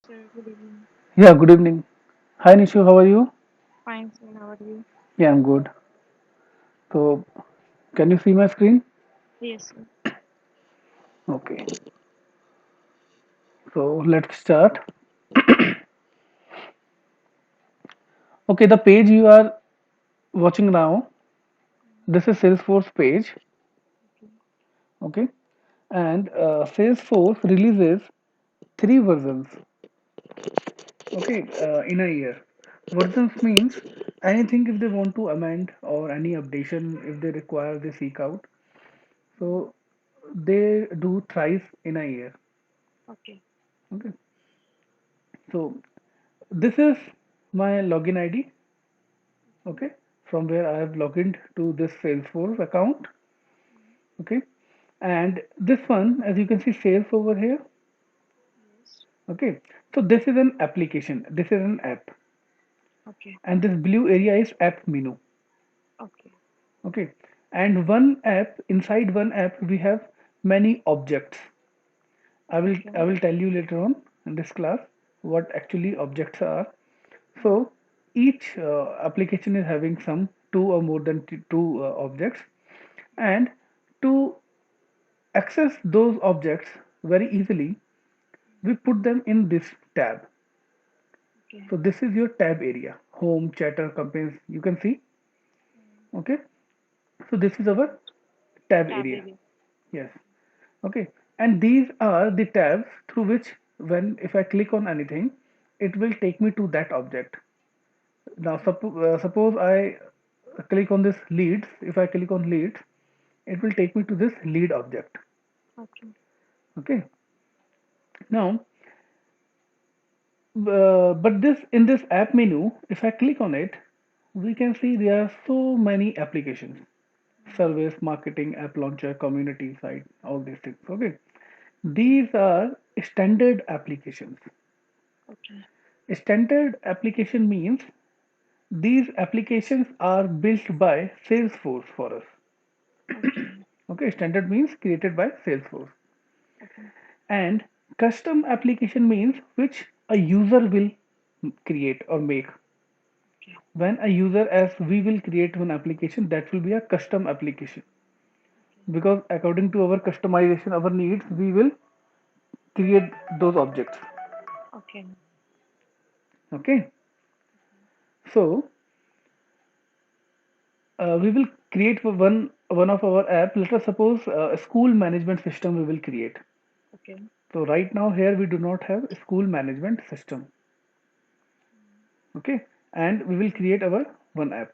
Sir, good evening. Yeah, good evening. Hi Nishu, how are you? Fine, sir. How are you? Yeah, I'm good. So, can you see my screen? Yes, sir. Okay. So, let's start. Okay, the page you are watching now, this is Salesforce page. Okay. Okay. And Salesforce releases three versions. Okay, in a year. Versions means anything if they want to amend or any updation if they require they seek out. So, they do thrice in a year. Okay. Okay. So, this is my login ID, okay, from where I have logged in to this Salesforce account, okay, and this one, as you can see, sales over here, Yes. okay. So this is an application, this is an app, Okay. and this blue area is app menu, Okay. okay, and one app inside one app we have many objects. Okay. I will tell you later on in this class what actually objects are. So each application is having some two or more than two objects, and to access those objects very easily, we put them in this tab. Okay. So this is your tab area, home, chatter, campaigns. You can see, okay. So this is our tab Tab area. area. Yes, okay. And these are the tabs through which, when if I click on anything, it will take me to that object. Now, suppose I click on this leads. If I click on leads, it will take me to this lead object. Okay. Okay. Now, but this in this app menu, if I click on it, we can see there are so many applications: service, marketing, app launcher, community site, all these things. Okay, these are standard applications. Okay. Standard application means these applications are built by Salesforce for us. Okay. Okay, standard means created by Salesforce, Okay. and custom application means which a user will create or make. Okay. When a user, as we will create one application, that will be a custom application, because according to our customization, our needs, we will create those objects. Okay. Okay, so we will create for one of our app. Let us suppose a school management system we will create. Okay. So right now here we do not have a school management system. Okay, and we will create our one app.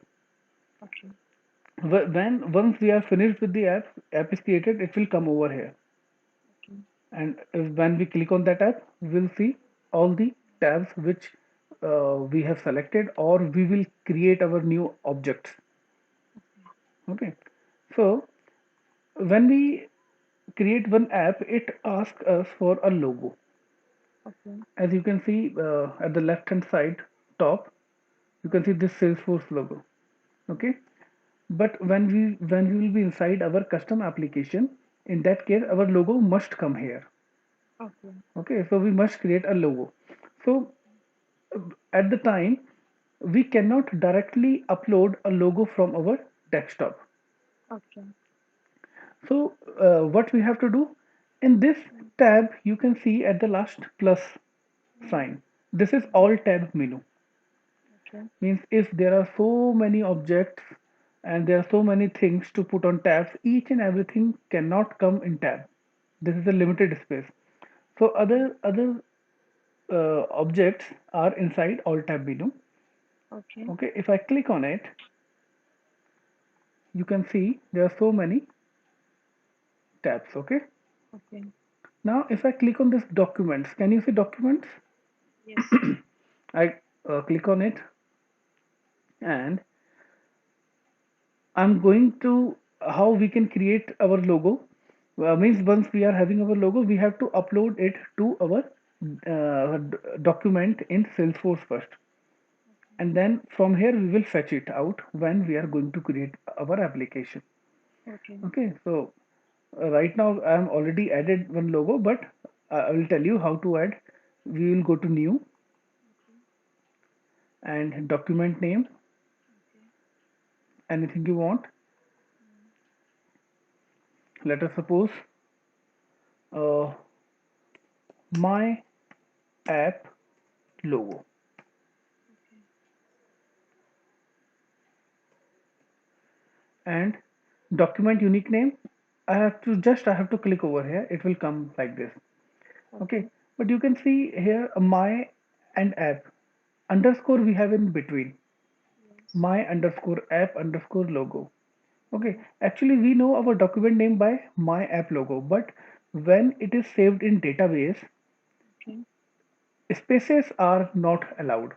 Okay. When once we are finished with the app is created, it will come over here. Okay. And when we click on that app, we will see all the tabs which we have selected, or we will create our new objects. Okay, so when we create one app, it asks us for a logo. Okay. As you can see at the left hand side top, you can see this Salesforce logo. Okay, but when we will be inside our custom application, in that case our logo must come here. Okay. Okay, so we must create a logo. So at the time, we cannot directly upload a logo from our desktop. Okay. So what we have to do, in this tab you can see at the last plus sign, this is all tab menu. Okay. Means if there are so many objects and there are so many things to put on tabs, each and everything cannot come in tab. This is a limited space. So other objects are inside all tab menu. Okay. Okay, if I click on it, you can see there are so many tabs. Okay, Okay. now if I click on this documents, can you see documents? Yes. I click on it, and I'm going to how we can create our logo. Means once we are having our logo, we have to upload it to our document in Salesforce first, and then from here we will fetch it out when we are going to create our application. Okay. Okay, so right now I am already added one logo, but I will tell you how to add We will go to new Okay. and document name, Okay. anything you want. Mm. Let us suppose uh, my app logo, Okay. and document unique name. I have to click over here. It will come like this. Okay, Okay. but you can see here my and app underscore we have in between, Yes. my underscore app underscore logo. Okay, Mm. actually we know our document name by my app logo, but when it is saved in database, Okay. spaces are not allowed.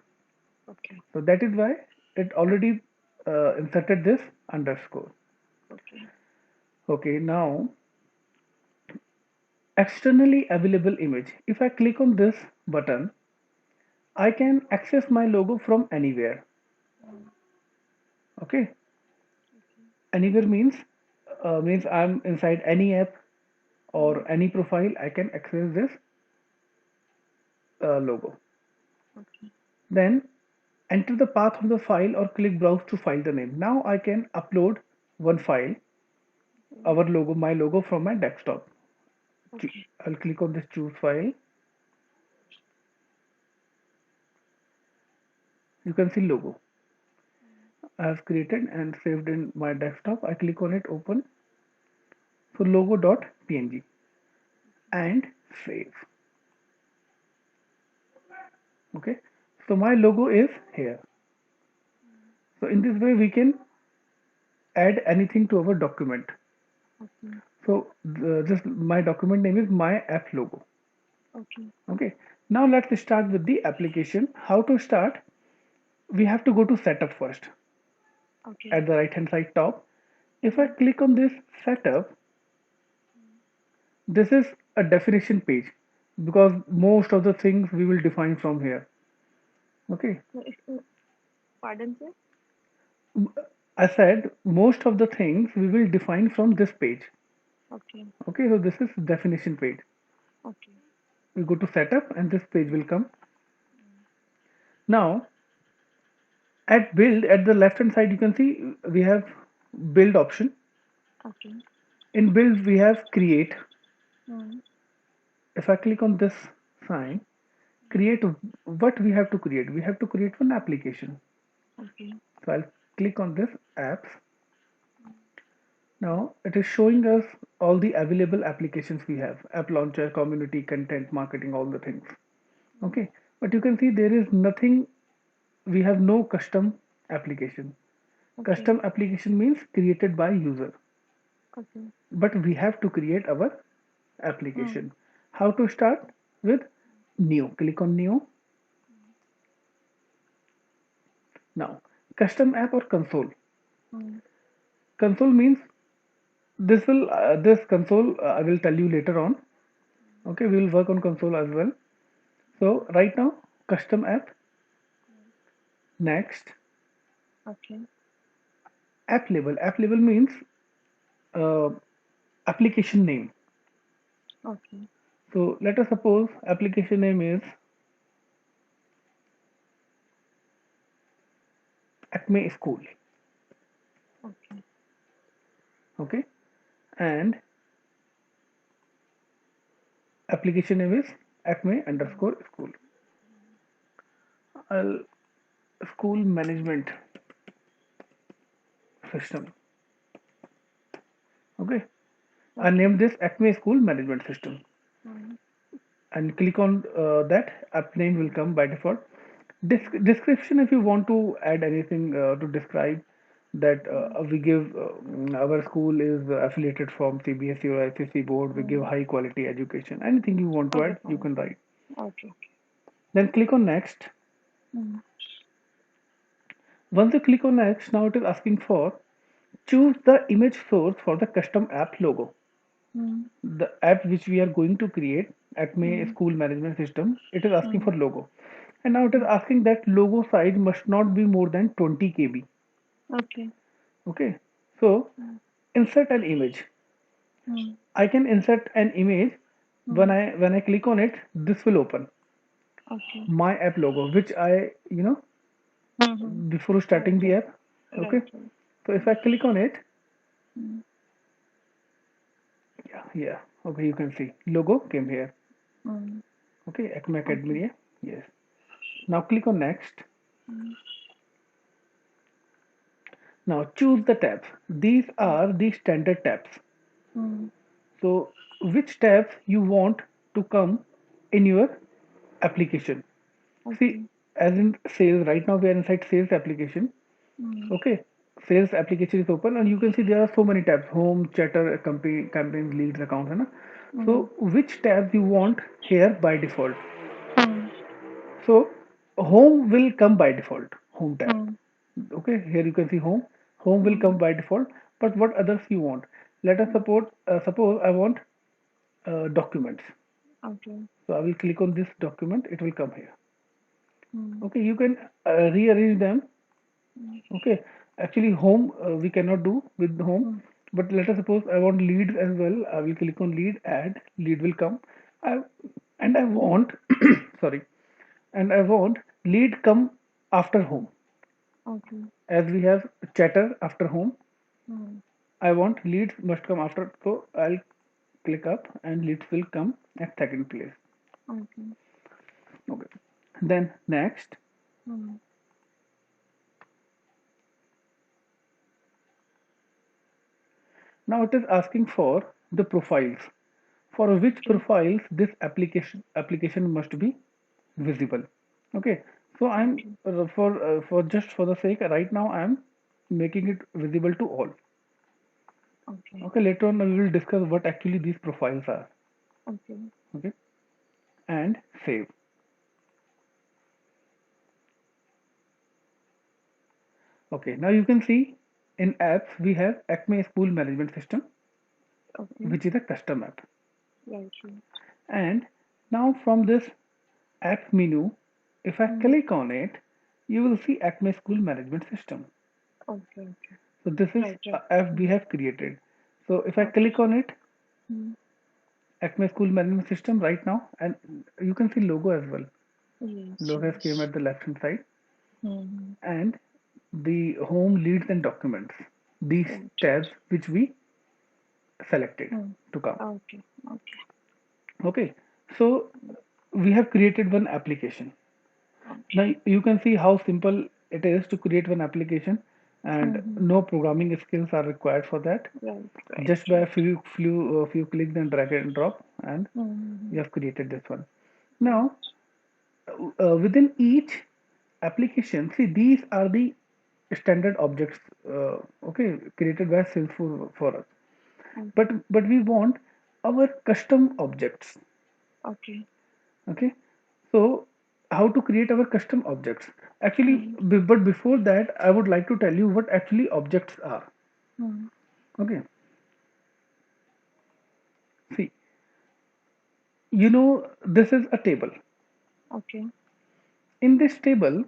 Okay. So that is why it already inserted this underscore. Okay. Okay, now externally available image. If I click on this button, I can access my logo from anywhere. Mm. Okay, Okay. anywhere means I'm inside any app Mm. or any profile. I can access this logo. Okay. Then enter the path of the file or click browse to file the name. Now I can upload one file, Mm. our logo, my logo from my desktop. Okay. I'll click on this choose file. You can see logo Mm. I have created and saved in my desktop. I click on it, open. So logo.png Okay. and save. Okay. So my logo is here. Mm. So in this way we can add anything to our document. Okay. So just my document name is my app logo. Okay. Okay. Now let's start with the application. How to start? We have to go to setup first Okay. at the right hand side top. If I Mm. click on this setup, Mm. this is a definition page because most of the things we will define from here. Okay. So if pardon, sir. I said most of the things we will define from this page. Okay. Okay, so this is definition page. Okay. We go to setup and this page will come. Mm. Now at build at the left hand side you can see we have build option. Okay. In build we have create. Mm. If I click on this sign, create, what we have to create? We have to create one application. Okay. So I'll click on this apps. Mm. Now it is showing us all the available applications we have: app launcher, community, content, marketing, all the things. Mm. Okay, but you can see there is nothing, we have no custom application. Okay. Custom application means created by user, Okay. but we have to create our Mm. application. How to start? With new. Click on new. Now custom app or console. Mm. Console means this console I will tell you later on. Okay, we will work on console as well. So Okay. right now custom app. Mm. Next Okay. app label. App label means uh, application name. Okay. So let us suppose application name is Acme School. Okay. Okay, and application name is Acme Mm. underscore school. I'll school management system. Okay, I Okay. named this Acme School Management System Mm. and click on that. App name will come by default. Mm. Description, if you want to add anything to describe that Mm. we give our school is affiliated from CBSE or ICC board, we give Mm. high quality education. Anything you want to Okay, add, you fine. can write. Okay. Then click on next. Mm. Once you click on next, now it is asking for choose the image source for the custom app logo. Mm. The app which we are going to create, Acme Mm. School Management System, it is asking for Mm. logo. And now it is Mm. asking that logo size must not be more than 20 KB. Okay. Okay, so Mm. insert an image. Mm. I can insert an image. Mm. When I click on it, this will open. Okay. my app logo, which I, Mm-hmm. before Right, starting the right, app. Okay. right, right. So if I click on it, Mm-hmm. yeah, yeah. Okay, you can see logo came here. Mm-hmm. Okay, Acme Okay. Academy. Yeah. Yes. Now click on next. Mm-hmm. Now choose the tabs. These are the standard tabs. Mm-hmm. So which tabs you want to come in your application? See, Okay. as in sales, right now we are inside sales application. Mm-hmm. Okay, sales application is open, and you can see there are so many tabs: home, chatter, campaign, campaigns, leads, accounts, है ना? So Mm-hmm. which tabs you want here by default? Mm-hmm. So home will come by default, home tab. Mm-hmm. Okay, here you can see home. Home will Mm-hmm. come by default, but what others you want? Let us suppose I want documents. Okay. So I will click on this document. It will come here. Mm-hmm. Okay, you can rearrange them. Okay, actually home we cannot do with home, Mm-hmm. but let us suppose I want leads as well. I will click on lead, add, lead will come. I, and I want, sorry, and I want lead come after home. Okay. As we have chatter after home, Mm-hmm. I want leads must come after. So I'll click up and leads will come at second place. Okay. Okay. Then next, Mm-hmm. now it is asking for the profiles. For which Okay. profiles this application must be visible. Okay, so I'm Okay. for just for the sake right now I'm making it visible to all. Okay. Okay, later on we will discuss what actually these profiles are. Okay. Okay, and save. Okay, now you can see in apps we have Acme School Management System, Okay. which is a custom app. Right, right. And now from this app menu, if I Mm-hmm. click on it, you will see Acme School Management System. Okay. Okay. So this is Right, a right. app we Mm-hmm. have created. So if I Okay. click on it, Mm-hmm. Acme School Management System right now, and you can see logo as well. Yes, Logo has came yes. at the left hand side, Mm-hmm. and the home leads and documents. These Right, tabs right. which we selected Mm. to come. Okay. Okay. Okay, so we have created one application. Okay. Now you can see how simple it is to create one application, and Mm-hmm. no programming skills are required for that. Right, right, Just by a right. few clicks and drag and drop, and you Mm-hmm. have created this one. Right. Now within each application, see these are the standard objects, okay, created by Salesforce for us. But Okay. we want our custom objects. Okay. Okay, so how to create our custom objects? Actually, Mm-hmm. but before that, I would like to tell you what actually objects are. Mm-hmm. Okay, see, this is a table. Okay. In this table,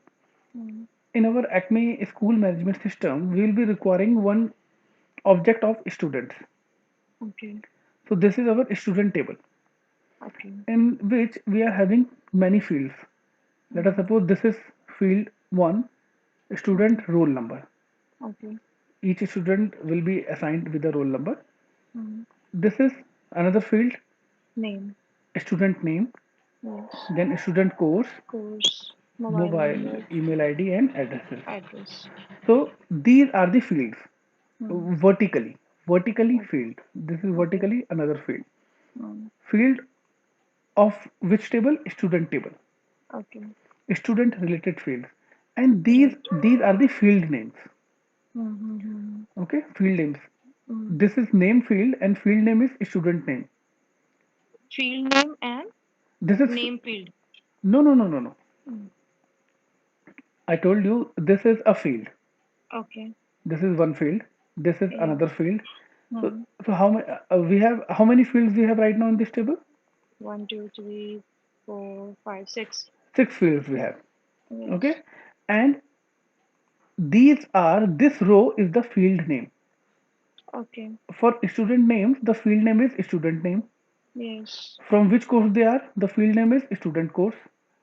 Mm-hmm. in our Acme school management system, we will be requiring one object of students. Okay. So this is our student table Okay. in which we are having many fields. Let us Mm-hmm. suppose this is field 1, Okay. student roll number. Okay. Each student will be assigned with a roll number. Mm-hmm. This is another field, Name. student name, Yes. then student course, Course. Mobile mobile, number. email ID, and addresses. Address. So these are the fields Mm. vertically. Vertically Okay. field. This is Okay. vertically another field. Mm. Field of which table? Student table. Okay. Student related fields. And these Right. these are the field names. Mm-hmm. Okay, field names. Mm. This is name field and field name is student name. Field name and This is name field. no. Mm. I told you this is a field. Okay. This is one field. This is Yeah. another field. So Mm. how many we have? How many fields we have right now in this table? One, two, three, four, five, six. Six fields we have. Yes. Okay, and these are this row is the field name. Okay. For student names, the field name is student name. Yes. From which course they are? The field name is student course.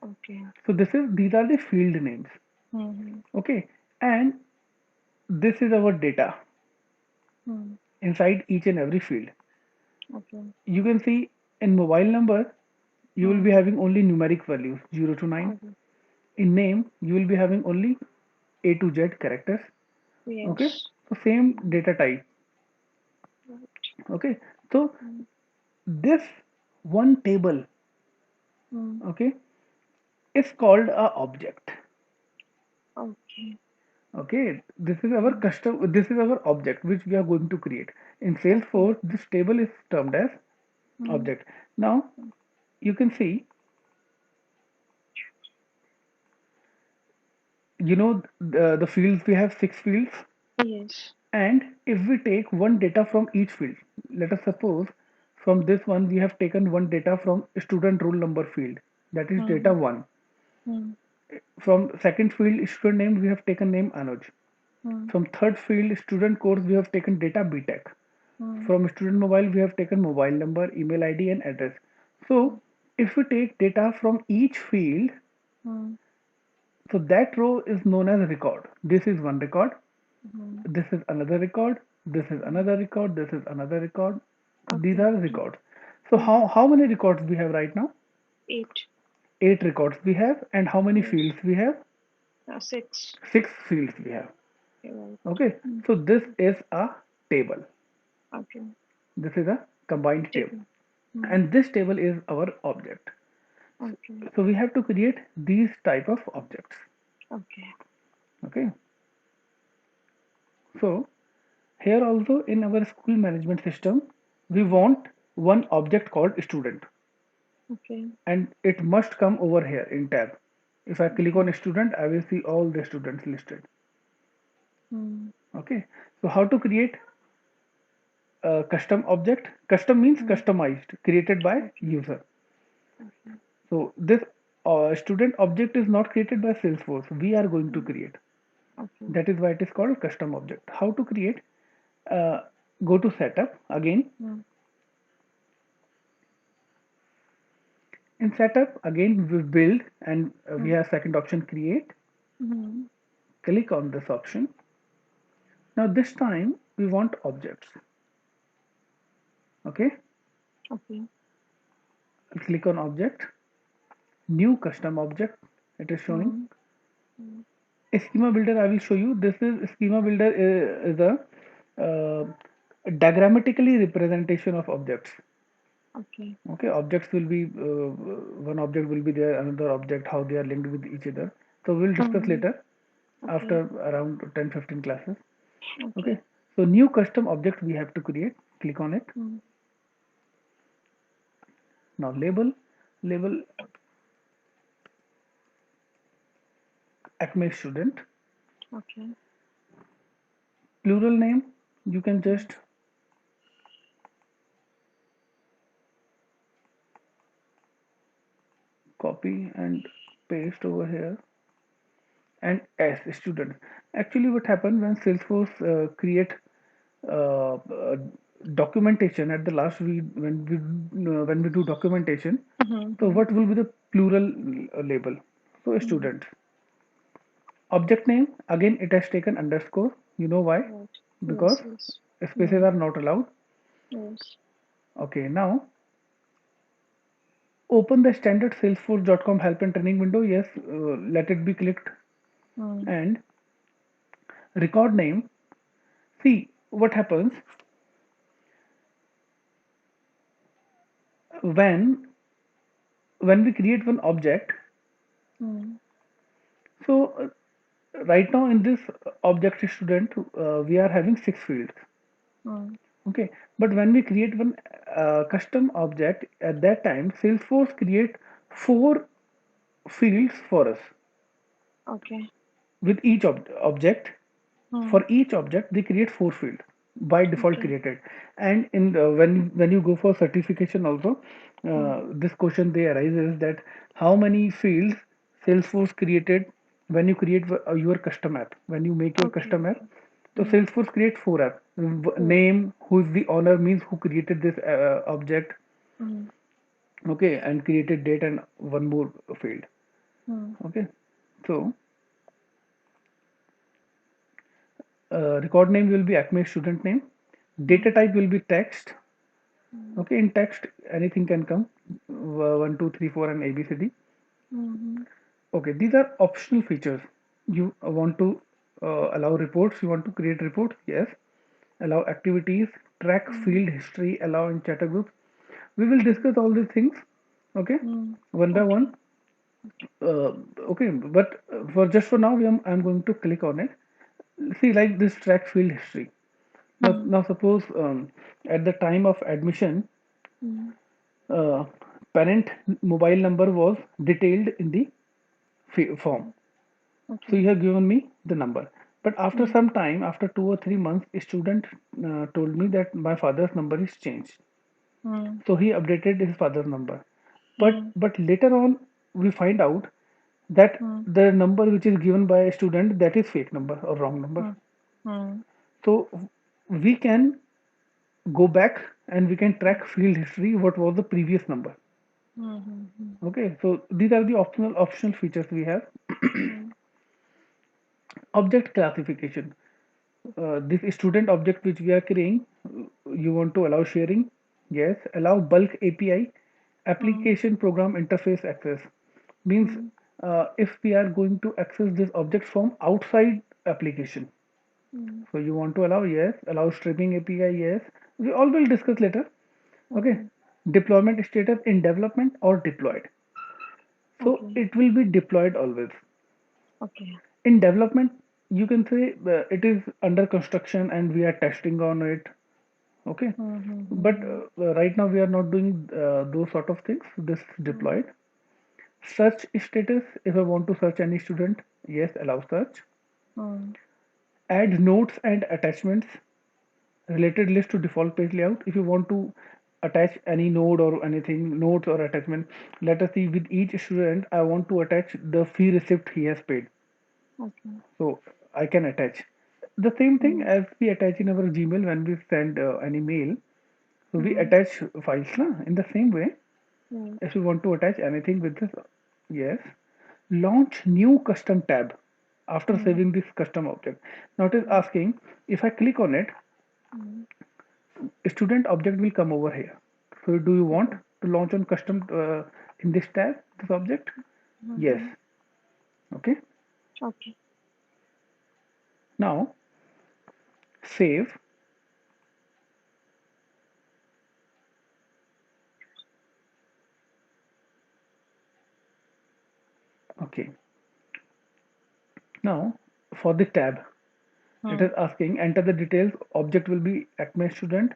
Okay. So these are the field names. Mm-hmm. Okay, and this is our data Mm. inside each and every field. Okay. You can see in mobile number you will be Mm. having only numeric values 0 to 9. Okay. In name you will be having only A to Z characters. Okay, Yes. so same Mm. data type. Right. Okay, so Mm. this one table, Mm. okay, is called a object. Okay. Okay, this is our Mm. custom, this is our object which we are going to create. In Okay. Salesforce, this table is termed as Mm. object. Now you can see, the fields, we have six fields, Yes. and if we take one data from each field, let us suppose from this one we have taken one data from student roll number field, that is data Mm. 1. Mm. From second field student name we have taken name Anuj. Mm. From third field student course we have taken data BTech. Mm. From student mobile, we have taken mobile number, email ID, and address. So, Mm. if we take data from each field, Mm. so that row is known as record. This is one record, Mm. this is another record, this is Mm. another record, this is another record. So these Okay. are records. So Mm. how many records we have right now? 8. Eight records we have, and how many Yes. fields we have? 6. Six fields we have. Okay, right. Okay, Mm. so this is a table. Okay. This is a combined table, Table. Mm. and this table is our object. Okay. So we have to create these type of objects. Okay. Okay, so here also in our school management system we Mm. want one object called student, Okay. and it must come over here in tab. If I click Okay. on student I will see all the students listed. Mm. Okay, so how to create a custom object? Custom means Mm. customized, created by Okay. user. Okay. So this student object is not created by Salesforce, we are going to Mm. create. Okay. That is why it is called custom object. How to create? uh, Go to setup again. Mm. In setup again we build, and we Mm. have second option create. Mm. Click on this option. Now this time we want objects. Okay, Okay. click on object, new custom object. It is showing Mm. Mm. schema builder. I will show you. This is schema builder, is a uh, diagrammatically representation of objects. Okay. Okay, objects will be one object will be there, another object, how they are linked with each other. So we'll discuss Mm. later Okay. after around 10-15 classes. Okay, Okay. so new custom object we have to create. Click on it. Mm. Now label Acme student. Okay. Plural name you can Mm. just copy and paste over here. And S student. Actually, what happened when Salesforce create uh, documentation at the last, we when we do documentation, so Mm-hmm. what will be the plural label? So Mm. student. Object name again it has taken underscore. You know why? Right. Because Yes. Yes. spaces Mm. are not allowed. Yes. Okay, now open the standard salesforce.com help and training window. Yes, let it be clicked. Mm. And record name. See what happens when we create one object. Mm. So right now in this object student we are having six fields. Mm. Okay, but when we create one custom object, at that time Salesforce create four fields for us Okay. with each object. For Mm. each object they create four fields by default Okay. created. And in the, when you go for certification also, Mm. this question they arises that how many fields Salesforce created when you create your custom app, when you make your Okay. custom app. Okay. So Mm. Salesforce create four apps. Four. Name, who is the owner, means who created this object. Mm. Okay, and created date and one more field. mm, Okay, so record name will be Acme student name. Data mm, type will be text. mm, Okay, in text anything can come. 1, 2, 3, 4 and ABCD. mhm, Okay, these are optional features. You want to allow reports, you want to create reports, yes. Allow activities, track mm, field history, allow in chatter groups. We will discuss all these things, okay, mm. one by Okay. one. Uh, okay, but for just for now, I'm going to click on it. See, like this track field history. Mm, Now suppose at the time of admission, mm, uh, parent mobile number was detailed in the form. So okay. you have given me the number. But after Mm, some time, after 2 or 3 months, a student told me that my father's number is changed. mm, So he updated his father's number. But mm, but later on, we find out that mm, the number which is given by a student, that is fake number or wrong number. mm, mm, So we can go back and we can track field history what was the previous number. mm, mm, Okay, so these are the optional features we have. mm, Object classification. This student object which we are creating, you want to allow sharing? Yes. Allow bulk API, mm, application program interface access. Means mm, if we are going to access this object from outside application. mm. So you want to allow? Yes. Allow streaming API? Yes. We all will discuss later. Okay. Okay. Deployment status in development or deployed. So Okay. it will be deployed always. Okay. In development, you can say it is under construction and we are testing on it. Okay, Mm, but mm, right now we are not doing those sort of things. This mm, deployed. Search status. If I want to search any student, yes, allow search. mm, Add notes and attachments. Related list to default page layout. If you want to attach any node or anything, notes or attachment, let us see with each student, I want to attach the fee receipt he has paid. okay. So I can attach. The same thing Mm, as we attach in our Gmail when we send any mail. So we mm, attach files na? In the same way, mm, if you want to attach anything with this, yes, launch new custom tab after mm, saving this custom object. Now it is mm, asking if I click on it, mm. student object will come over here. So do you want Okay. to launch on custom in this tab, this object? Yes. Mm-hmm. Okay. Okay. Now save. Okay. Now for the tab, it is Mm, asking enter the details. Object will be Acme student.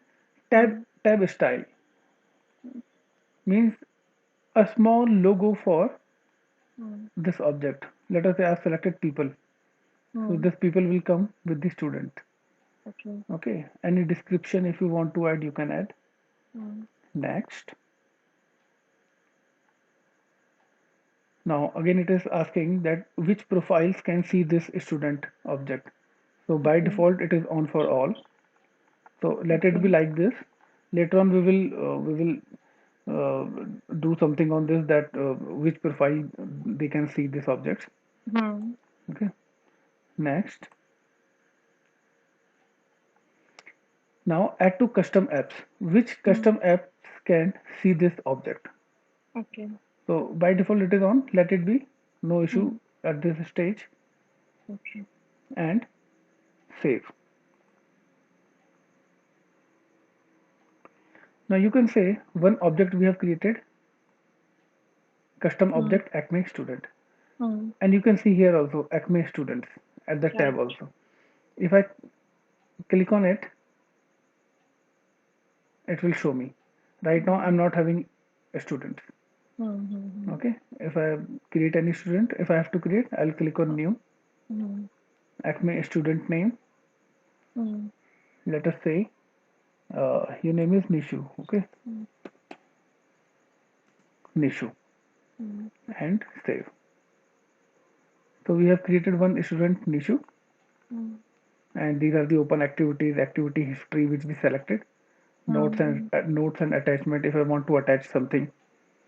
mm, Tab style means a small logo for mm, this object. Let us say I have selected people. So mm. this people will come with the student. Okay. Okay. Any description if you want to add, you can add. Mm, Next. Now again it is asking that which profiles can see this student object. So by okay. default it is on for all. So let it be Okay. like this. Later on we will do something on this that which profile they can see this object. Mm, Okay. Next. Now add to custom apps. Which mm. custom apps can see this object? Okay. So by default it is on. Let it be. No issue Mm, at this stage. okay. And save. Now you can say one object we have created, custom Mm, object Acme student. mm. And you can see here also Acme students at the tab Right. also. If I click on it, it will show me. Right now I'm Mm, not having a student. mm, mm, Okay. If I create any student, if I have to create, I'll click on new. mm, Acme student name. mm, Let us say your name is Nishu. Okay. mm, Nishu. mm, And save. So we have created one student Nishu, mm, and these are the open activities, activity history which we selected, mm, notes and attachment if I want to attach something.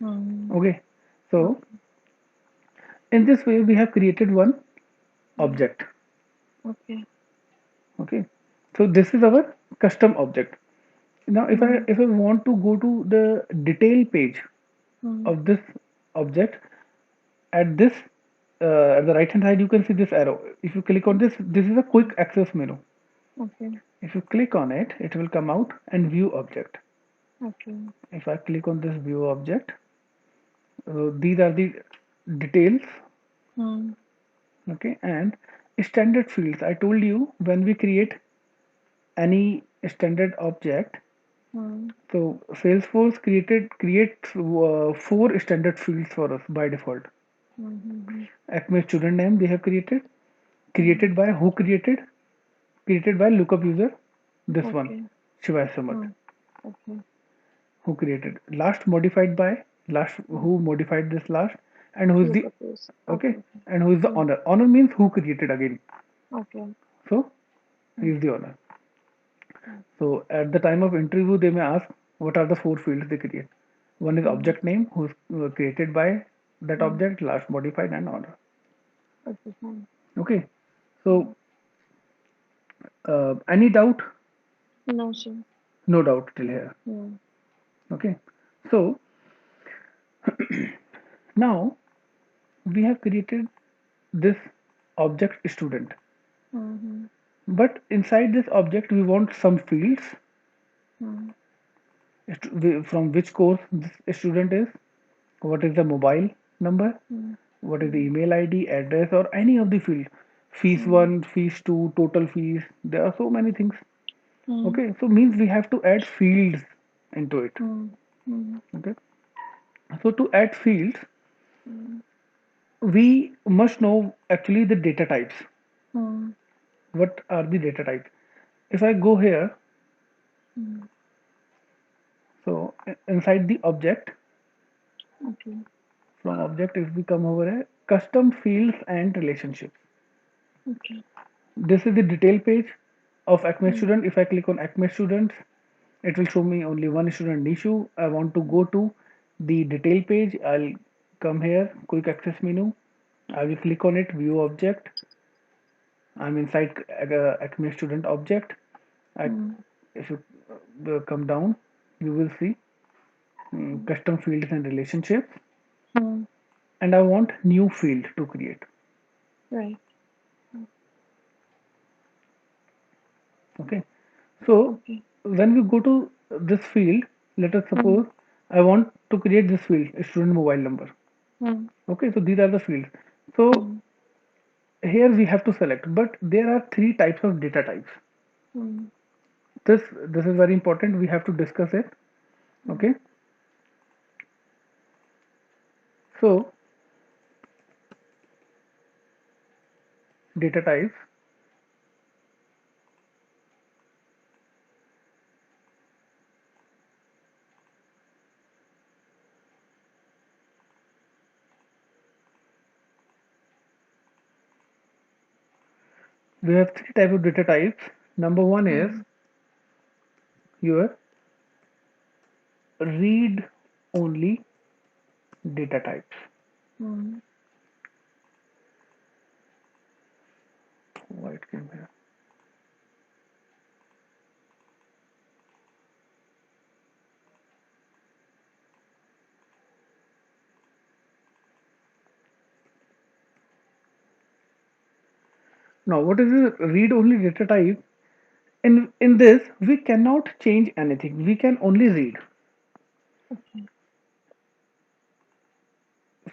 mm. Okay, so Okay. In this way, we have created one Mm. object. Okay. Okay, so this is our custom object. Now, if I Mm. if I want to go to the detail page Mm. of this object, at this at the right hand side, you can see this arrow. If you click on this, this is a quick Mm. access menu. Okay. If you click on it, it will come out and view object. Okay. If I click on this view object, these are the details. Mm. Okay, and standard fields. I told you when we create any standard object, Mm. so Salesforce creates four standard fields for us by default. Mm. Acme student name they have Mm. created by who created by lookup user, this one Okay. Shivai Samat, Mm. Okay. who created last modified by last Mm. who modified this last, and who is Look the up this. Okay. okay, Okay. and who is the Mm. owner means who created again, Okay. so he Mm. is the owner. Mm. So at the time of interview, they may ask what are the four fields they create. One is Mm. object name, who's created by that Mm. object, last modified, and owner. Okay. Fine. Okay. So Mm. any doubt? No, sir. No doubt till here. Mm. Okay. So now we have created this object student, Mm-hmm. but inside this object we want some fields Mm. from which course this student is, what is the mobile number, Mm. what is the Mm. email ID, address, or any of the field. Fees Mm. 1, fees 2, total fees. There are so many things. Mm. Okay, so means we have to add fields into it. Mm. Mm. Okay, so to add fields, Mm. we must know actually the data types. Mm. What are the data types? If I go here, Mm. so inside the object, Okay. from object, if we come over here, custom fields and relationships. Okay. This is the detail page of Acme Mm. student. If I click on Acme students, it will show me only one student issue. I want to go to the detail page. I'll come here, quick access menu. I will click on it, view object. I'm inside Acme student object. I, Mm. if you come down, you will see Mm. custom fields and relationships. Mm. And I want new field to create. Right. Mm. Okay. So Okay. when we go to this field, let us Mm. suppose I want to create this field, student mobile number. Mm. Okay, so these are the fields. So Mm. here we have to select, but there are three types of data types. Mm. This is very important. We have to discuss it. Mm. Okay, so data types. We have three types of data types. Number one is Mm. your read only data types. Mm. Why it came here? Now, what is the read only data type? In this, we cannot change anything. We can only read. Okay.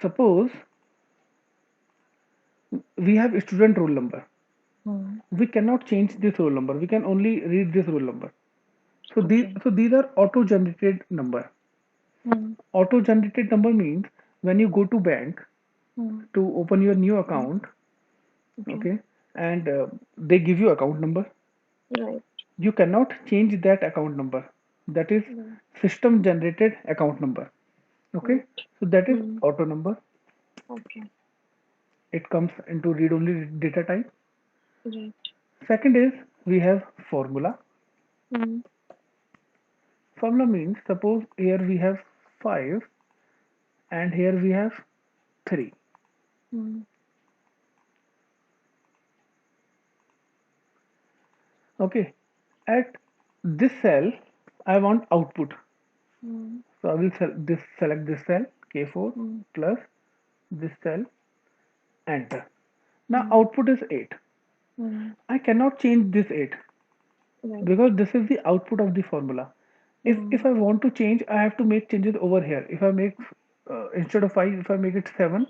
Suppose we have student roll number. Mm. We cannot change this roll number. We can only read this roll number. Okay. So these are auto generated number. Mm. Auto generated number means when you go to bank Mm. to open your new account, Okay. okay, and they give you account number. Right. You cannot change that account number. That is Right. system generated account number. Okay, Right. so that is Mm. auto number. Okay. It comes into read only data type. Right. Second is we have formula. Mm. Formula means suppose here we have 5 and here we have 3. mm, Okay, at this cell, I want output. mm, So I will select this cell K4 mm, plus this cell, enter. Now mm, output is 8. mm, I cannot change this 8 right. because this is the output of the formula. If Mm, I want to change, I have to make changes over here. If I make instead of 5, if I make it 7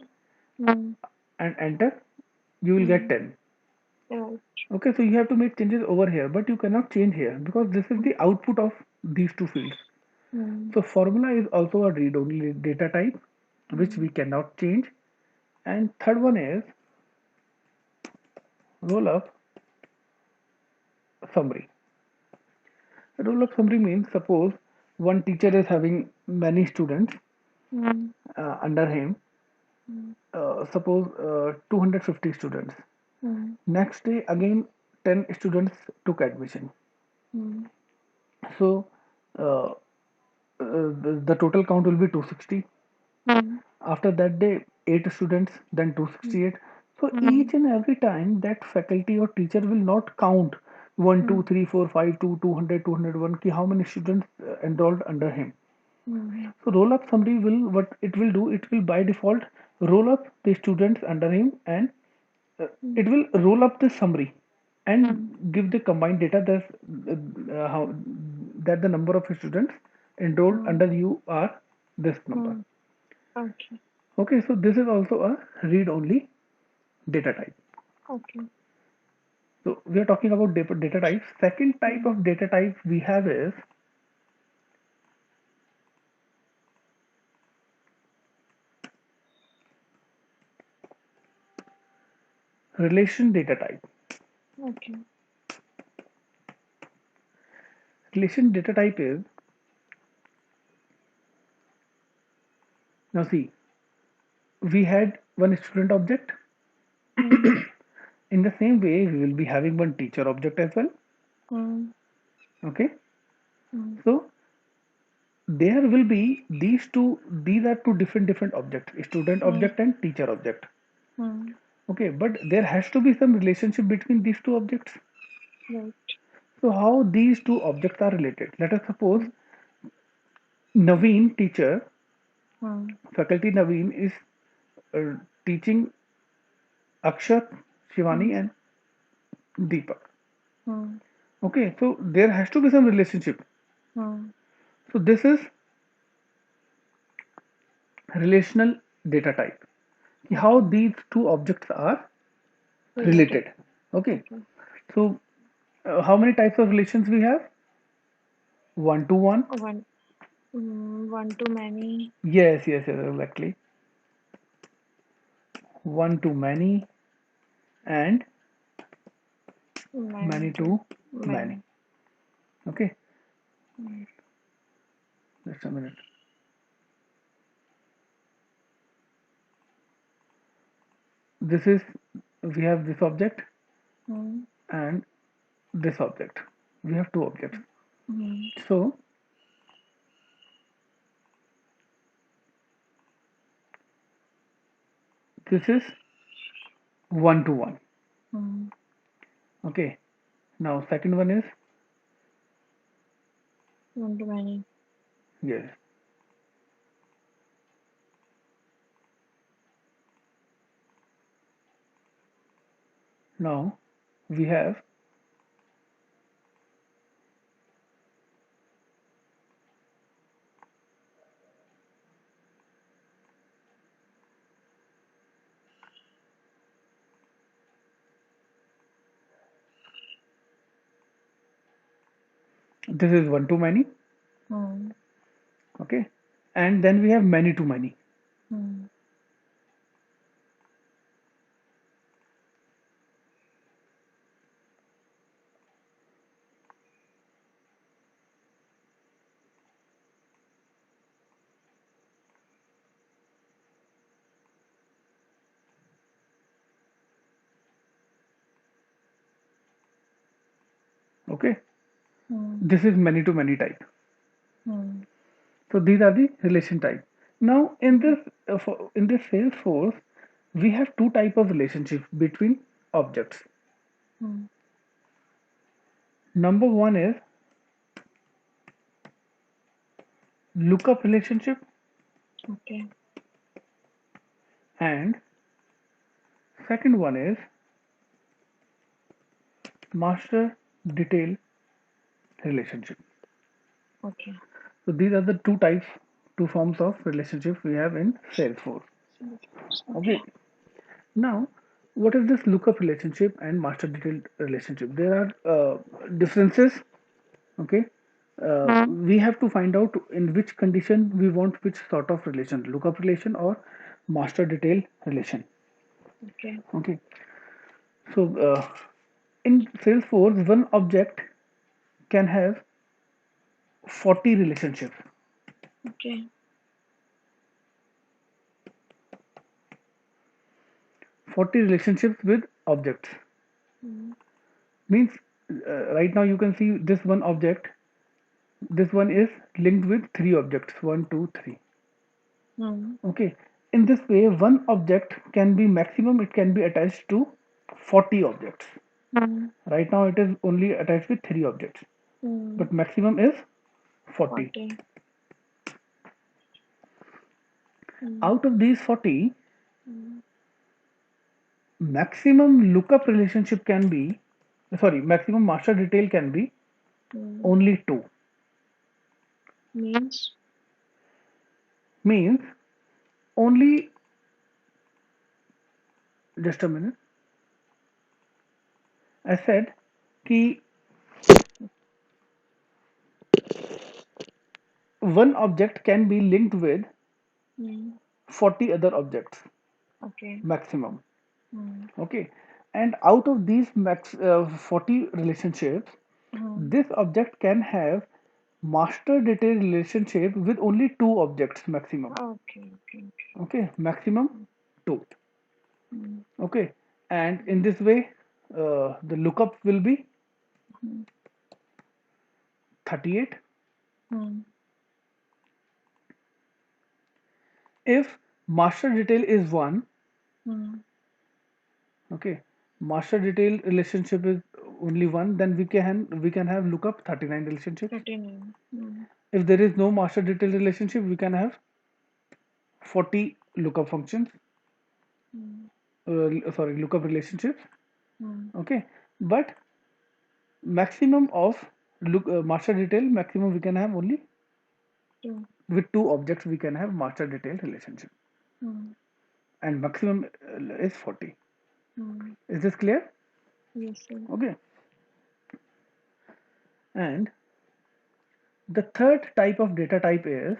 mm, and enter, you will get mm, 10. right. Okay, so you have to make changes over here, but you cannot change here because this is Mm, the output of these two fields. mm, So formula is also a read-only data type, which mm, we cannot change. And third one is roll-up summary. Roll-up summary means suppose one teacher is having many students mm, under him. mm, Suppose 250 students. mm, Next day again 10 students took admission. mm, So uh, the total count will be 260. mm, After that day, 8 students, then mm, 268. So mm, each and every time that faculty or teacher will not count 1, 2, mm, 3, 4, 5, 2, 200, 201, ki how many students enrolled under him. mm, So roll up summary will, what it will do, it will by default roll up the students under him, and mm, it will roll up the summary and mm, give the combined data that how that the number of students enrolled mm, under you are this number. mm. Okay. Okay, so this is also a read-only data type. Okay. So we are talking about data types. Second type Mm, of data type we have is relation data type. okay. Relation data type is, now see, we had one student object. Mm, In the same way, we will be having one teacher object as well. mm, Okay, mm, so there will be these are two different objects, student mm, object and teacher object. mm, Okay, but there has to be some relationship between these two objects. right. So how these two objects are related? Let us suppose Mm, Naveen teacher, mm, faculty Naveen is uh, teaching Akshat, Shivani mm, and Deepak. mm, Okay, so there has to be some relationship. mm, So this is relational data type. How okay. these two objects are Related. related. Okay, Okay. so how many types of relations we have? One to one. One, one to many, Yes, exactly. One to many and many many to to many. many. Okay, Mm, just a minute. This is, we have this object mm, and this object. We have two objects. mm, So this is one to one. mm, Okay. Now second one is, one to many. yes. Now we have, this is one to many. Mm, Okay. And then we have many to many. mm, Okay. mm, This is many to many type. mm, So these are the relation type. Now in okay. this in this Salesforce, we have two type of relationship between objects. Hmm. Number one is lookup relationship, Okay. and second one is master detail relationship. Okay. So these are the two forms of relationship we have in Salesforce. Salesforce. Okay. Okay. Now, what is this lookup relationship and master detail relationship? There are differences. Okay. Hmm. We have to find out in which condition we want which sort of relation, lookup relation or master detail relation. Okay. Okay. So in Salesforce, one object can have 40 relationships. Okay. 40 relationships with objects. Hmm. Means right now you can see this one object. This one is linked with three objects. One, two, three. Hmm. Okay. In this way, one object can be maximum. It can be attached to 40 objects. Hmm. Right now it is only attached with three objects, Hmm. but maximum is 40. 40. Hmm. Out of these 40, Hmm. maximum lookup relationship can be, sorry, maximum master detail can be Hmm. only two. Means. Means only, just a minute, I said कि one object can be linked with Hmm. 40 other objects Okay. maximum. Hmm. Okay, and out of these 40 relationships, Hmm. this object can have master detail relationship with only two objects maximum. Okay. Okay. Okay, maximum two. Hmm. Okay, and in this way, the lookup will be Hmm. 38. Hmm. If master detail is one, Hmm. okay, master detail relationship is only one, then we can have lookup 39 relationships. 39. Hmm. If there is no master detail relationship, we can have 40 lookup functions. Hmm. Sorry, lookup relationships. Hmm. Okay, but maximum of master detail maximum we can have only 2. with two objects we can have master detail relationship, Hmm. and maximum is 40. Hmm. Is this clear? Yes, sir. Okay, and the third type of data type is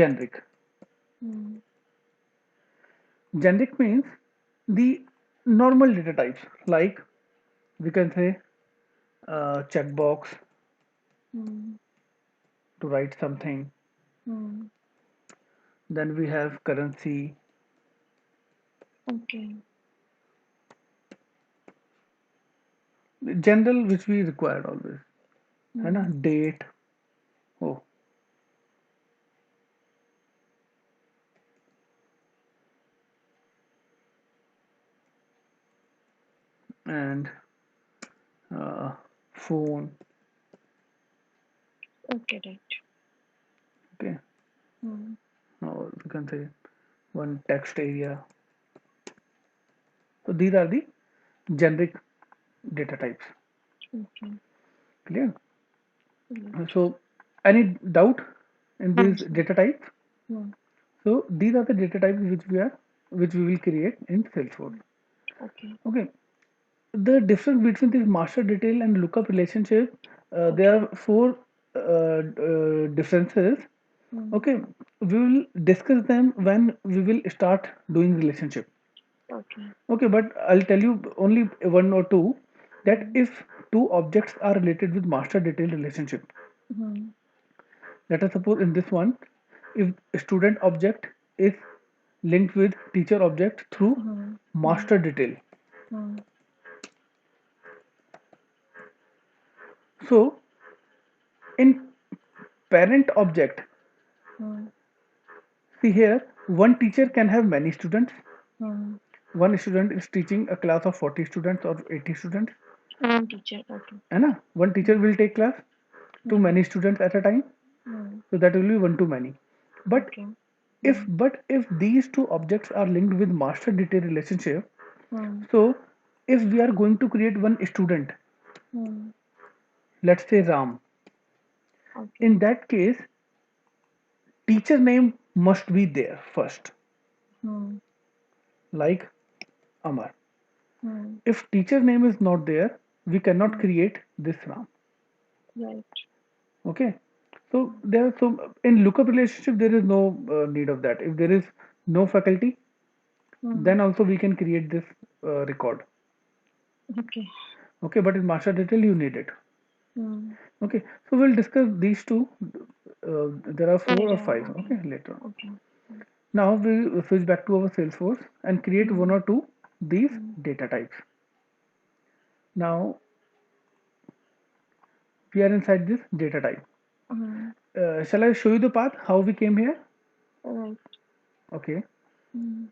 generic. Hmm. Generic means the normal data types, like we can say checkbox Hmm. to write something, Hmm. then we have currency, Okay. general which we required always, है ना, Hmm. date, oh, and uh, phone. Okay, right. Okay, Hmm. or we can say one text area. So these are the generic data types. Okay. Clear? Right. So any doubt in No, these sir. data types? No. So these are the data types which we will create in Salesforce. Hmm. Okay. Okay. The difference between this master detail and lookup relationship, there Okay. are four differences. Hmm. Okay, we will discuss them when we will start doing relationship. Okay. Okay, but I'll tell you only one or two, that Hmm. if two objects are related with master detail relationship, Hmm. let us suppose in this one, if student object is linked with teacher object through Hmm. Hmm. master detail. Hmm. So in parent object, Hmm. see here, One teacher can have many students. Hmm. One student is teaching a class of 40 students or 80 students. One teacher. Okay. है ना? One teacher Hmm. will take class to Hmm. many students at a time. Hmm. So that will be one to many. But Okay. if Hmm. but if these two objects are linked with master detail relationship, Hmm. so if we are going to create one student, Hmm. let's say Ram, in Okay. that case, teacher name must be there first, Hmm. like Amar. Hmm. If teacher name is not there, we cannot Hmm. create this Ram. Right. Okay. So there are so in lookup relationship there is no need of that. If there is no faculty, Hmm. then also we can create this record. Okay. Okay, but in master detail you need it. Hmm. Okay, so we'll discuss these two. There are four or Later on. five. Okay. Okay, later on. Okay. Now we'll switch back to our Salesforce and create one Hmm. or two these Hmm. data types. Now we are inside this data type. Hmm. Shall I show you the path how we came here? Right. Okay, Hmm.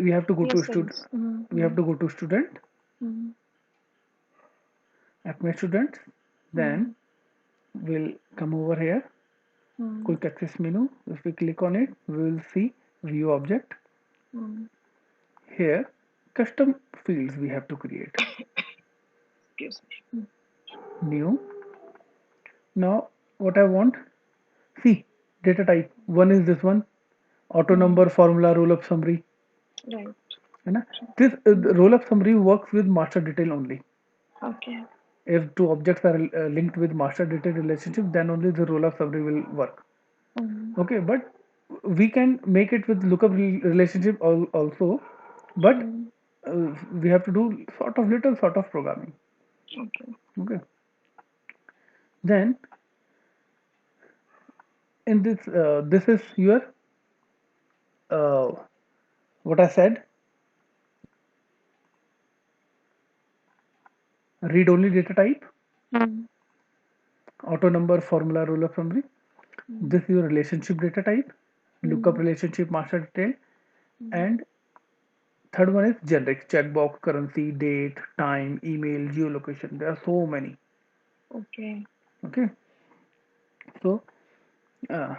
we have to go to Yes, student. please. Hmm. We Hmm. have to go to student, Hmm. Acme students. Hmm. Then we'll come over here. Hmm. Quick access menu. If we click on it, we will see view object. Hmm. Here, custom fields we have to create. Excuse me. New. Now, what I want, see, data type. One is this one, auto Hmm. number, formula, roll up summary. Right. है ना? This Hmm. roll up summary works with master detail only. Okay. If two objects are linked with master detail relationship, then only the roll up summary will work. Hmm. Okay, but we can make it with lookup relationship also, but Hmm. we have to do sort of little sort of programming. Okay. Okay, then in this this is your uh, what I said, read only data type, Hmm. auto number, formula, roll up summary. Hmm. This is your relationship data type, lookup Hmm. relationship, master detail, Hmm. and third one is generic checkbox, currency, date, time, email, geolocation. There are so many. Okay. Okay, so uh,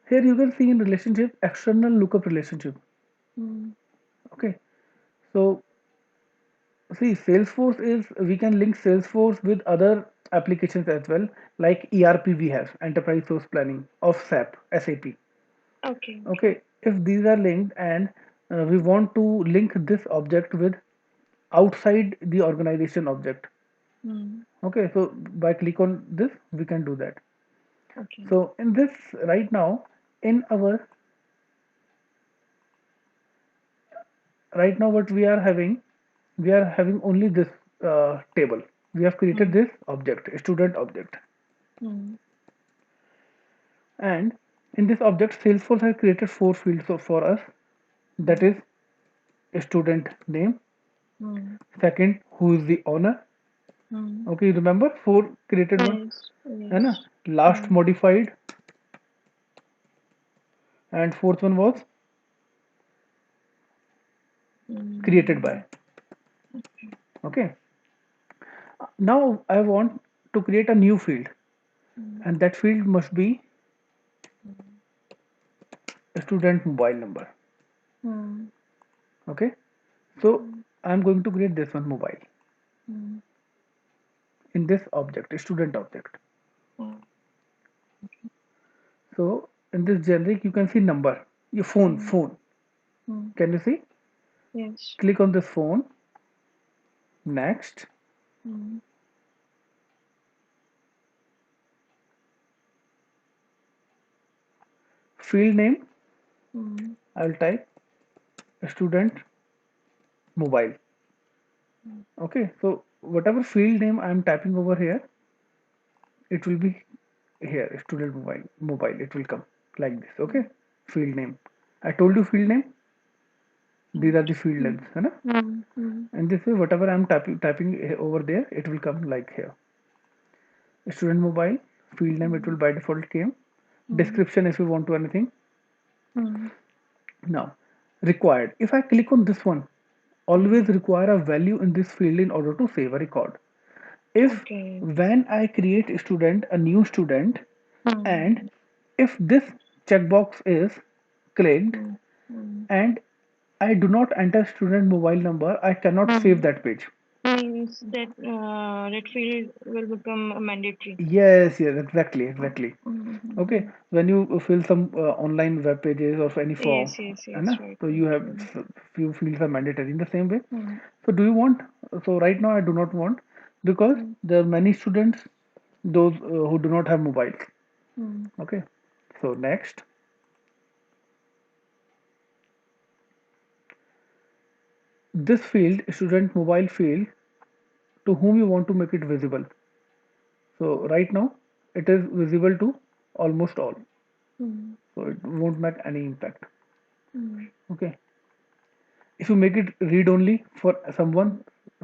here you can see in relationship external lookup relationship. Hmm. Okay, so see Salesforce is we can link Salesforce with other applications as well, like ERP we have enterprise source planning of SAP. Okay. Okay. Okay, if these are linked and we want to link this object with outside the organization object. Hmm. Okay, so by click on this we can do that. Okay. So in this right now in our right now what we are having only this table. We have created Hmm. this object, student object, Hmm. and in this object Salesforce has created four fields for us. That Hmm. is student name, Hmm. second who is the owner. Hmm. Okay, you remember four created one, Yes. है ना? Yes. Last Hmm. modified, and fourth one was created Hmm. by. Okay, now I want to create a new field, Hmm. and that field must be Hmm. student mobile number. Hmm. Okay, so Hmm. I'm going to create this one mobile Hmm. in this object, student object. Hmm. So in this generic, you can see number, your Hmm. phone. Hmm. Can you see? Yes. Click on this phone. Next, Hmm. field name. Hmm. I'll type student mobile. Hmm. Okay, so whatever field name I'm typing over here, it will be here student mobile. It will come like this. Okay, field name. I told you field name. These are Right. the field Hmm. names, है ना? Hmm. Hmm. And this way, whatever I'm typing over there, it will come like here. Student mobile, field name, it will Hmm. by default came. Hmm. Description if you want to anything. Hmm. Now, required. If I click on this one, always require a value in this field in order to save a record. If Okay. when I create a student, a new student, and Hmm. if this checkbox is clicked Hmm. Hmm. and I do not enter student mobile number, I cannot save Hmm. that page. Means that that field will become mandatory. Yes, yes, exactly, Oh. exactly. Okay, Mm-hmm. when you fill some online web pages or any form, Yes, yes, है yes, ना? right, So right. you have Mm. few fields are mandatory in the same way. Mm. So do you want? So right now I do not want because Mm. there are many students those who do not have mobiles. Mm. Okay, so next, this field, student mobile field, to whom you want to make it visible. So right now it is visible to almost all, Mm. so it won't make any impact. Mm. Okay, if you make it read only for someone,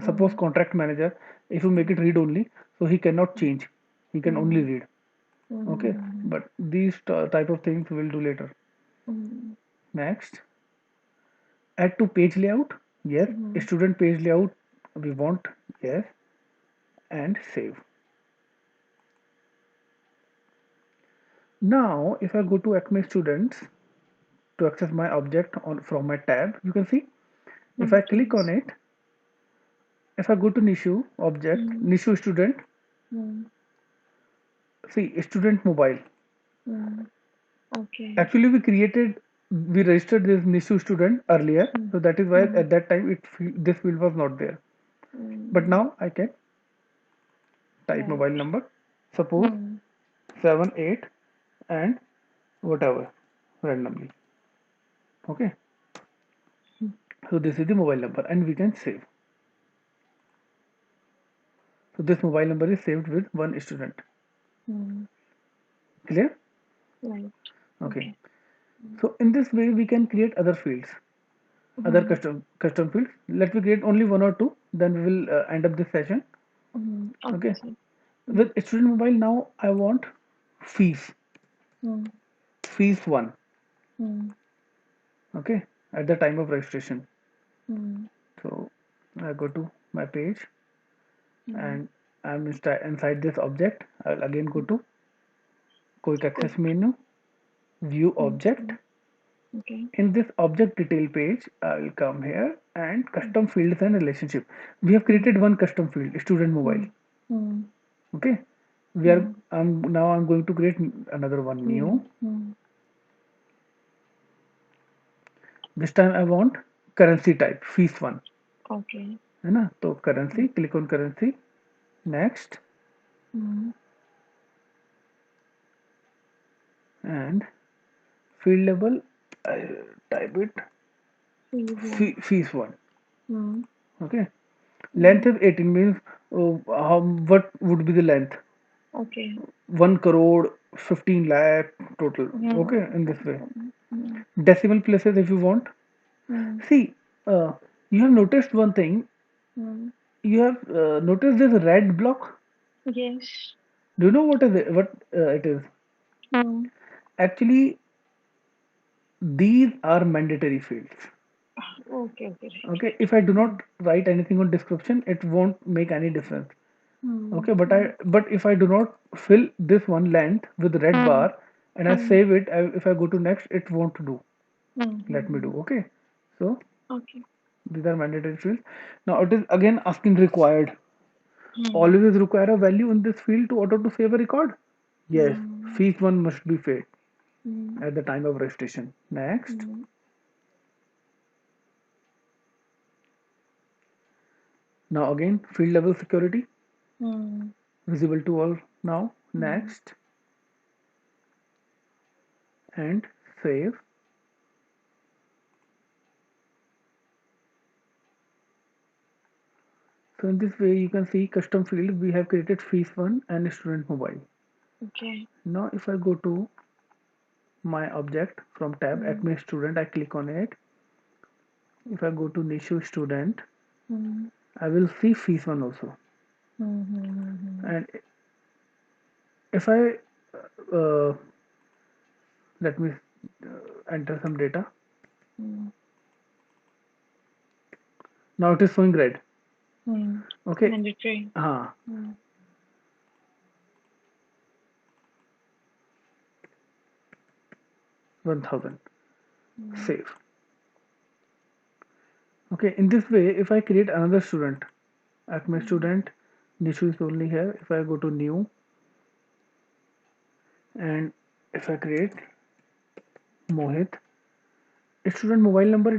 suppose Mm. contract manager, if you make it Mm. read only, so he cannot change, he can only Mm. read. Okay, Mm. but these type of things we'll do later. Mm. Next, add to page layout. Yes, Mm. student page layout we want. Yes, and save. Now if I go to Acme students to access my object on from my tab, you can see if I click on Yes. it, if I go to Nishu object, Mm. Nishu student, Mm. see student mobile. Mm. Okay. Actually, we registered this Nishu student earlier, Mm. so that is why Mm. at that time this field was not there. But Mm. now I can type Right. mobile number, suppose Mm. 78 and whatever randomly. Okay, so this is the mobile number, and we can save. So this mobile number is saved with one student. Mm. Clear? Right. Okay. Okay. Mm. So in this way, we can create other fields, other Mm. custom fields. Let me create only one or two, then we will end up this session. Mm. Okay, Okay. sir. Mm. With student mobile now, I want fees, Mm. fees one. Mm. Okay, at the time of registration. Mm. So I go to my page Mm. and I'm inside this object. I'll again go to quick Quick. access menu, view Mm. object. Mm. Okay. In this object detail page, I'll come here and Mm. custom fields and relationship. We have Mm. created one custom field, student mobile. Mm. Mm. Okay, we are Mm. I'm going to create another one new. Mm. Mm. This time I want currency type, fees one. Okay. है ना? तो currency, Mm. click on currency. Next, Mm. and field level, I type it Phase one. fees one. Mm. Okay, length Mm. is 18 means what would be the length? Okay. 1 crore 15 lakh total. Okay, Mm. in this way. Mm. Decimal places if you want. Mm. See, uh, you have noticed one thing. Mm. You have noticed this red block. Yes. Do you know what is it? What it is? Mm. Actually, these are mandatory fields. Okay, okay, right, Okay, right. if I do Mm. not write anything on description, it won't make any difference. Mm. Okay, Mm. but if I do not fill this one length with red Mm. bar and I Mm. save it, if I go to next, it won't do. Mm. Let me do. Mm. Okay, so Okay. these are mandatory fields. Now it is again asking required. Mm. Always require a value in this field to order to save a record. Yes, Mm. fees one must be paid Mm. at the time of registration. Next. Mm. Now again field level security Mm. visible to all now. Mm. Next and save. So in this way you can see custom field we have created fees one and student mobile. Okay. Now if I go to my object from tab Mm. admin student, I click on it. If I go to Nishu student, Mm. I will see fees one also. Mm. Mm. And if I uh, let me enter some data. Hmm. Now it is showing red. Hmm. Okay. Mandatory. Ah, Hmm. 1000. Hmm. Save. Okay. In this way, if I create another student, at my Hmm. student, Nishu is only here. If I go to new and if I create Mohit, student mobile number,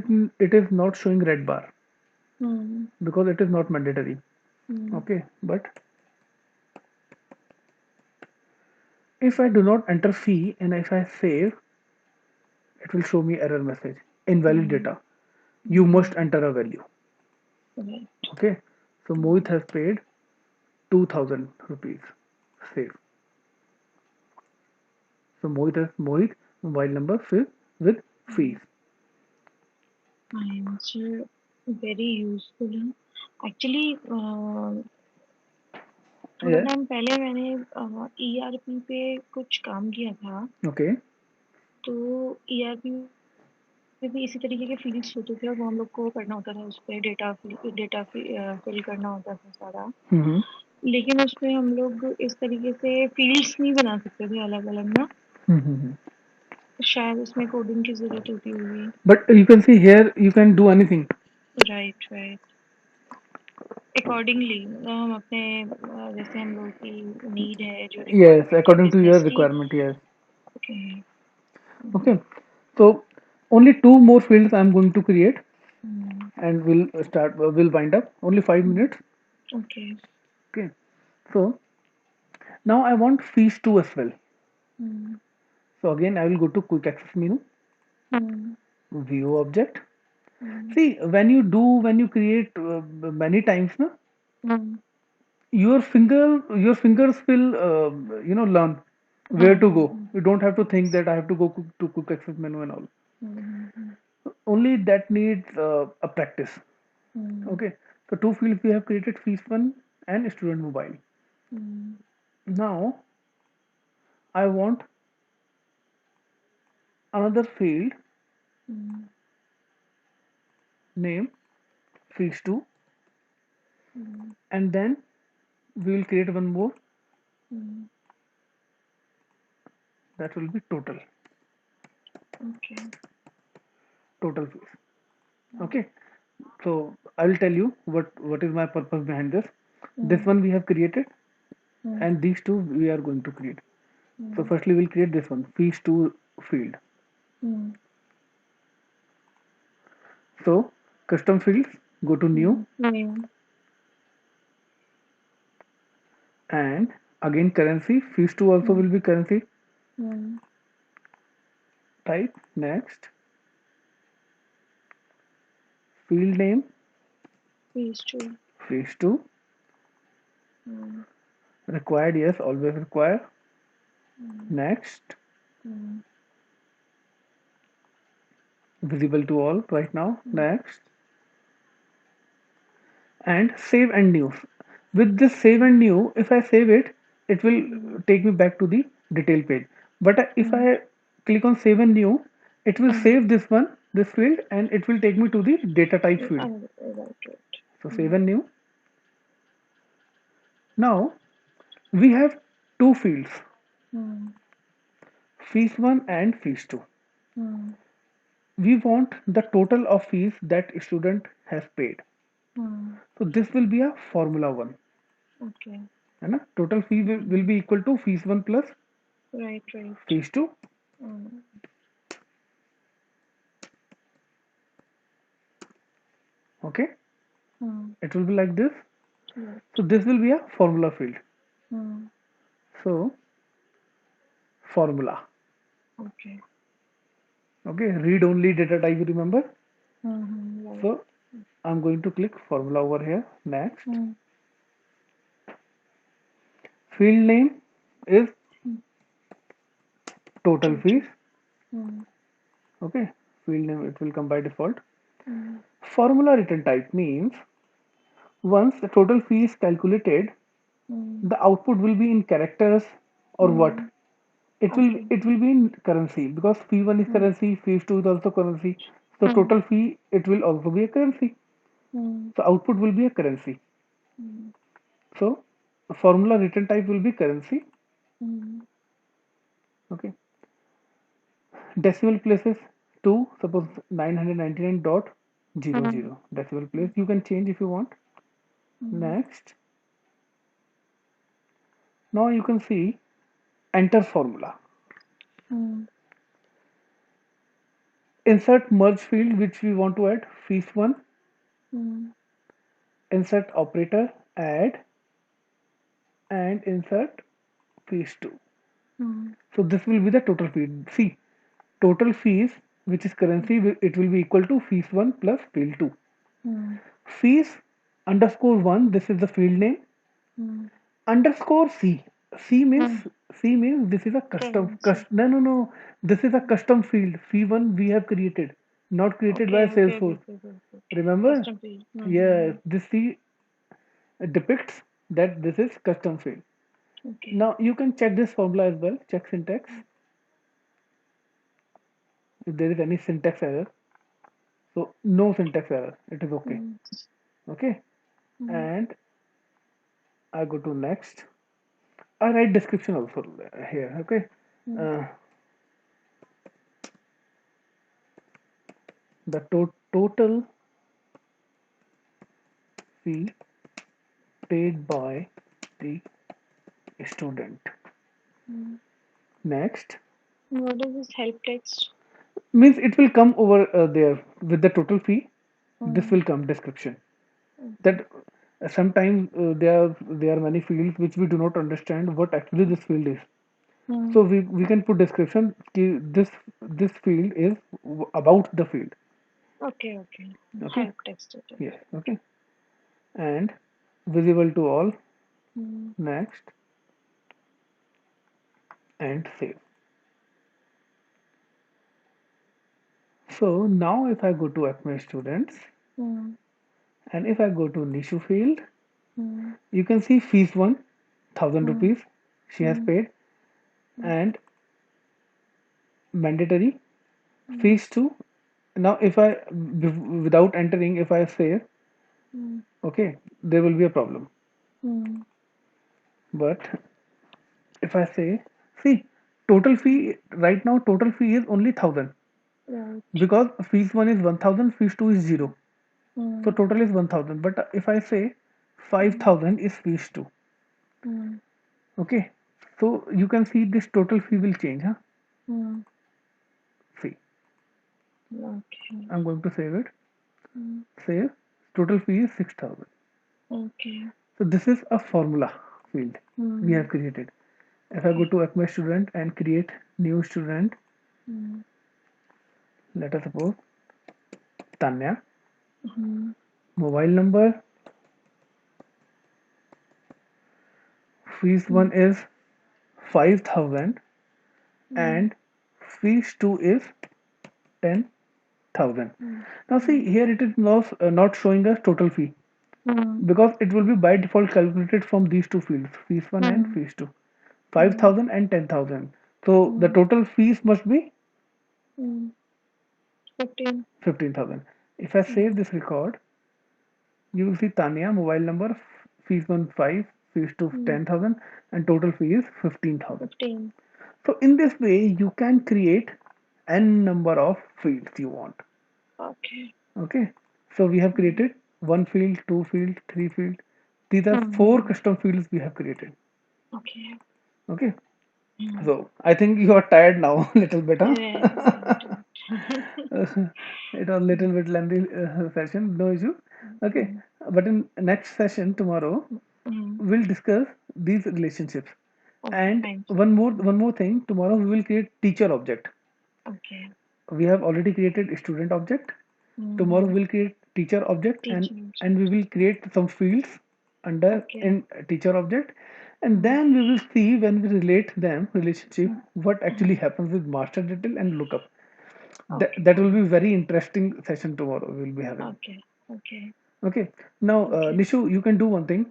it is not showing red bar Hmm. because it is not mandatory. Hmm. Okay. But if I do not enter fee and if I save, it will show me error message. Invalid Hmm. data. You Hmm. must enter a value. Right. Okay. So Hmm. Mohit has paid 2000 rupees. Save. So Mohit mobile number filled with Hmm. fees. Answer very useful है. Actually, थोड़ा Yeah. Time पहले मैंने ERP पे कुछ काम किया था. Okay. तो ईआरपी पे भी इसी तरीके के फील्ड्स होते थे और वो हम लोग को करना होता था उस पे डेटा फिल करना होता था सारा. Mm-hmm. लेकिन उसमें हम लोग इस तरीके से फील्ड्स नहीं बना सकते थे अलग अलग ना. Mm-hmm. शायद उसमें कोडिंग की जरूरत होती होगी. But you can see here you can do anything. Right right. Accordingly हम अपने जैसे हम लोग की नीड है जो Yes, रिक्वायरमेंट है according to your बिजनेस की. requirement. Yes. Okay. Okay. So only two more fields I'm going to create and we'll wind up. Only 5 minutes. Okay. Okay. So now I want fees too as well. So again I will go to quick access menu, view object. See, when you create many times, na, your fingers will learn where to go. You don't have to think that I have to go to quick access menu and all. Only that needs a practice. Okay. So two fields we have created: fees one and student mobile. Now I want another field name fees two, and then we will create one more that will be okay. total fees. Okay. So I will tell you what is my purpose behind this. This one we have created, and these two we are going to create. So firstly we'll create this one fees two field. So custom fields, go to new and again currency. Fees two also will be currency. Type next field name phase two. fees two required, yes, always require. Next visible to all right now. Next and save and new. With this save and new, if I save it, it will take me back to the detail page. But if I click on save and new, it will save this one, this field, and it will take me to the data type field. Right right. So save and new. Now we have two fields, fees one and fees two. We want the total of fees that student has paid. So this will be a formula one. Okay. है ना? Total fee will be equal to fees one plus right right. fees two. Okay, it will be like this. So this will be a formula field. So formula. Okay. Okay, read only data type. You remember? Right. So I'm going to click formula over here. Next, field name is total fees. Okay, field name it will come by default. Formula return type means once the total fee is calculated, the output will be in characters or what? It will okay. it will be in currency because fee one is currency, fee two is also currency. So Hmm. total fee, it will also be a currency. Hmm. So output will be a currency. Hmm. So formula return type will be currency. Hmm. Okay. Decimal places to suppose 999.00 Hmm. decimal place. You can change if you want. Hmm. Next. Now you can see enter formula. Hmm. Insert merge field which we want to add. Fees 1. Hmm. Insert operator add and insert fees 2. Hmm. So this will be the total fee. See, total fees, which is currency, it will be equal to fees 1 plus field 2. Hmm. Fees underscore 1, this is the field name. Hmm. Underscore C. C means Hmm. this is a custom. Currency. No. This is a custom field. Fee 1 we have created, not created by Salesforce. Okay. Remember? Custom field. Yes, this C depicts that this is custom field. Okay. Now you can check this formula as well. Check syntax. If there is any syntax error, so no syntax error, it is okay. Hmm. Okay, Hmm. and I go to next. I write description also here. Okay, Hmm. uh, the total fee paid by the student. Hmm. Next What is this help text? means it will come over there with the total fee. This Hmm. will come description. Okay. That sometimes there are many fields which we do not understand what actually this field is. Hmm. So we can put description ki this field is about the field. Okay. Okay. Help text it. Yes. Okay. Okay. And visible to all. Hmm. Next and save. So now if I go to Acme students Hmm. and if I go to niche field, Hmm. you can see fees 1,000 Hmm. rupees she has Hmm. paid and mandatory Hmm. fees 2. Now if I without entering if I say Hmm. okay there will be a problem. Hmm. But if I say see total fee right now total fee is only 1,000 Right. because fees 1 is 1,000 fees 2 is 0. So Hmm. total is 1,000 but if I say Hmm. 5,000 is fees 2. Hmm. Okay, so you can see this total fee will change, huh? Hmm. See, Okay. I'm going to save it. Hmm. Save. Total fee is 6,000. Okay. So this is a formula field we Hmm. have created. If I go Okay. to Acme student and create new student, Hmm. let us suppose Tanya, Hmm. mobile number, fees Hmm. 1 is 5,000 Hmm. and fees 2 is 10,000. Hmm. Now see Hmm. here it is not showing us total fee Hmm. because it will be by default calculated from these two fields, fees 1 and Hmm. fees 2. Hmm. 5,000 and 10,000. So the Hmm. total fees must be Hmm. 15. 15,000. If I Hmm. save this record, you will see Tanya mobile number fees 1 5, fees 2 Hmm. 10,000 and total fee is 15,000. 15. So in this way you can create n number of fields you want. Okay. Okay. So we have Hmm. created one field, two field, three field. These are four Hmm. custom fields we have created. Okay. Okay. Hmm. So I think you are tired now, little bit, huh? Yeah, a little bit. It was little bit lengthy session, no issue. Okay, Hmm. but in next session tomorrow, Hmm. we'll discuss these relationships. Okay, And fine. one more thing. Tomorrow we will create teacher object. Okay. We have already created student object. Tomorrow Hmm. we'll create teacher object Teaching and we object. will create some fields under Okay. in teacher object and Hmm. then we will see when we relate them relationship Hmm. what actually Hmm. happens with master detail and lookup. Okay, That will fine. be very interesting session tomorrow we'll be having. Okay. Okay. Okay. Now, Okay. Nishu, you can do one thing.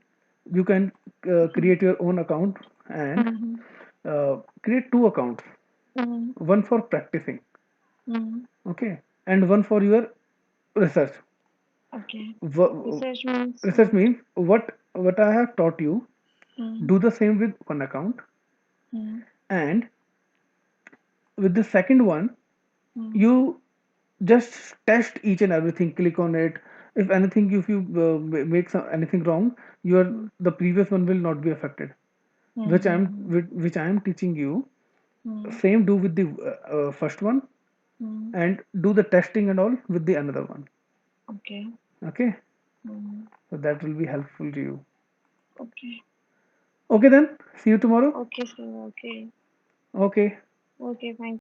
You can Hmm. create your own account and Hmm. create two accounts. Hmm. One for practicing. Hmm. Okay. and one for your research. Okay. Wha- Research means Research means what I have taught you, mm, do the same with one account, mm, and with the second one, mm, you just test each and everything, click on it. If anything, if you make anything wrong, your mm, the previous one will not be affected, mm, which I am teaching you. mm, Same do with the first one, mm. and do the testing and all with the another one. Okay. Okay, Mm, so that will be helpful to you. okay. Okay, then see you tomorrow. Okay, sir. Okay. Okay. Okay. Thank